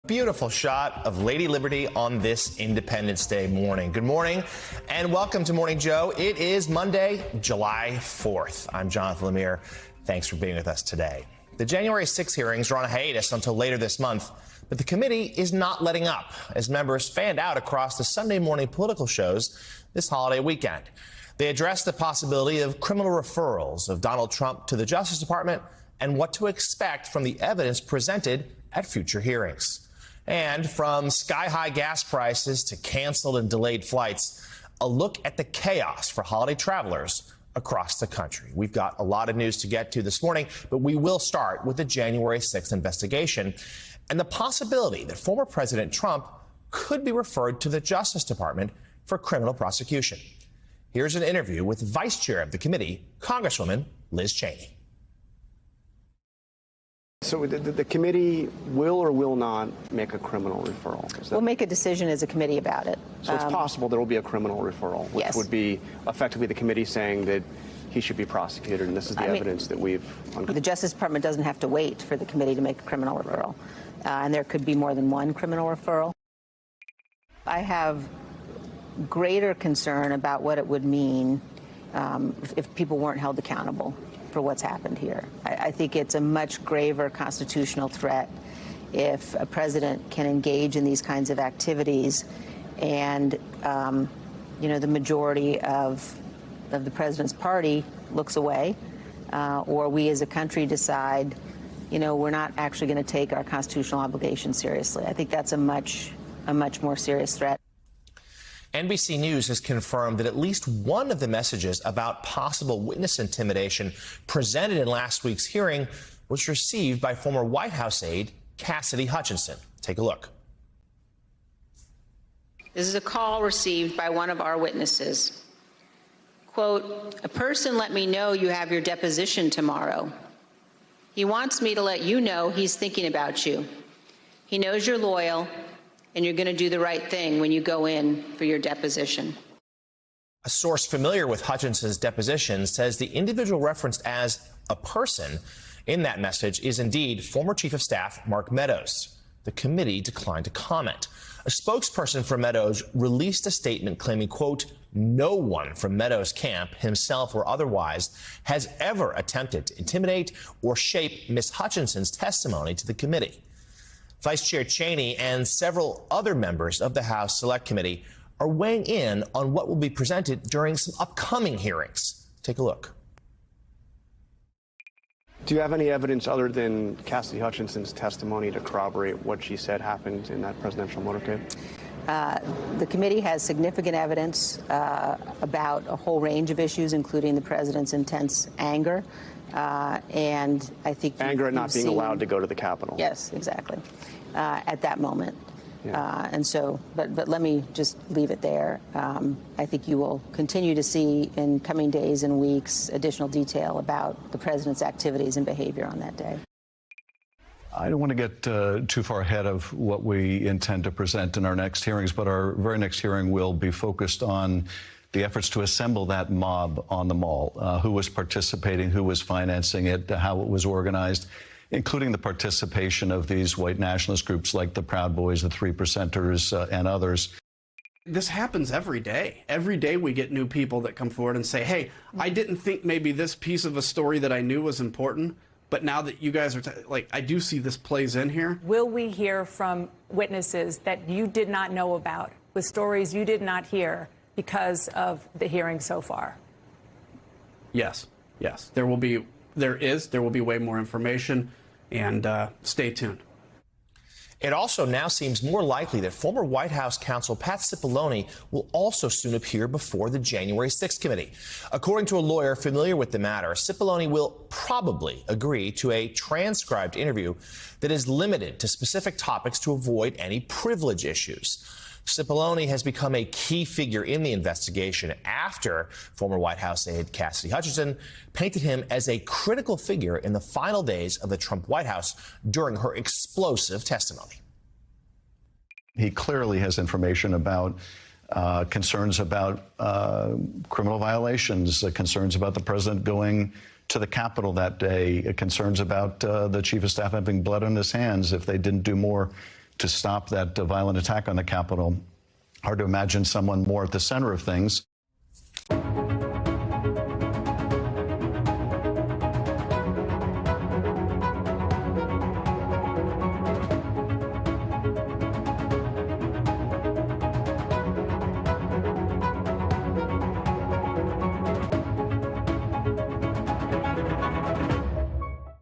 Beautiful shot of Lady Liberty on this Independence Day morning. Good morning and welcome to Morning Joe. It is Monday, July 4th. I'm Jonathan Lemire. Thanks for being with us today. The January 6 hearings are on a hiatus until later this month, but the committee is not letting up as members fanned out across the Sunday morning political shows this holiday weekend. They addressed the possibility of criminal referrals of Donald Trump to the Justice Department and what to expect from the evidence presented at future hearings. And from sky-high gas prices to canceled and delayed flights, a look at the chaos for holiday travelers across the country. We've got a lot of news to get to this morning, but we will start with the January 6th investigation and the possibility that former President Trump could be referred to the Justice Department for criminal prosecution. Here's an interview with Vice Chair of the committee, Congresswoman Liz Cheney. So the committee will or will not make a criminal referral? We'll make a decision as a committee about it. So it's possible there will be a criminal referral, which would be effectively the committee saying that he should be prosecuted, and this is the evidence that we've uncovered. The Justice Department doesn't have to wait for the committee to make a criminal referral, and there could be more than one criminal referral. I have greater concern about what it would mean if people weren't held accountable for what's happened here. I think it's a much graver constitutional threat if a president can engage in these kinds of activities and, the majority of the president's party looks away, or we as a country decide, we're not actually going to take our constitutional obligation seriously. I think that's a much more serious threat. NBC News has confirmed that at least one of the messages about possible witness intimidation presented in last week's hearing was received by former White House aide Cassidy Hutchinson. Take a look. This is a call received by one of our witnesses. Quote, "A person let me know you have your deposition tomorrow. He wants me to let you know he's thinking about you. He knows you're loyal and you're going to do the right thing when you go in for your deposition." A source familiar with Hutchinson's deposition says the individual referenced as a person in that message is indeed former Chief of Staff Mark Meadows. The committee declined to comment. A spokesperson for Meadows released a statement claiming, quote, "No one from Meadows' camp, himself or otherwise, has ever attempted to intimidate or shape Ms. Hutchinson's testimony to the committee." Vice Chair Cheney and several other members of the House Select Committee are weighing in on what will be presented during some upcoming hearings. Take a look. Do you have any evidence other than Cassidy Hutchinson's testimony to corroborate what she said happened in that presidential motorcade? The committee has significant evidence about a whole range of issues, including the president's intense anger. And I think anger at not being allowed to go to the Capitol. Yes, exactly. At that moment. Yeah. And so, but let me just leave it there. I think you will continue to see in coming days and weeks additional detail about the president's activities and behavior on that day. I don't want to get too far ahead of what we intend to present in our next hearings, but our very next hearing will be focused on the efforts to assemble that mob on the Mall, who was participating, who was financing it, how it was organized, including the participation of these white nationalist groups like the Proud Boys, the Three Percenters, and others. This happens every day. Every day we get new people that come forward and say, hey, I didn't think maybe this piece of a story that I knew was important, but now that you guys are, I do see this plays in here. Will we hear from witnesses that you did not know about, with stories you did not hear because of the hearing so far? Yes, yes. There will be way more information, and stay tuned. It also now seems more likely that former White House counsel Pat Cipollone will also soon appear before the January 6th committee. According to a lawyer familiar with the matter, Cipollone will probably agree to a transcribed interview that is limited to specific topics to avoid any privilege issues. Cipollone has become a key figure in the investigation after former White House aide Cassidy Hutchinson painted him as a critical figure in the final days of the Trump White House during her explosive testimony. He clearly has information about concerns about criminal violations, concerns about the president going to the Capitol that day, concerns about the chief of staff having blood on his hands if they didn't do more to stop that violent attack on the Capitol. Hard to imagine someone more at the center of things.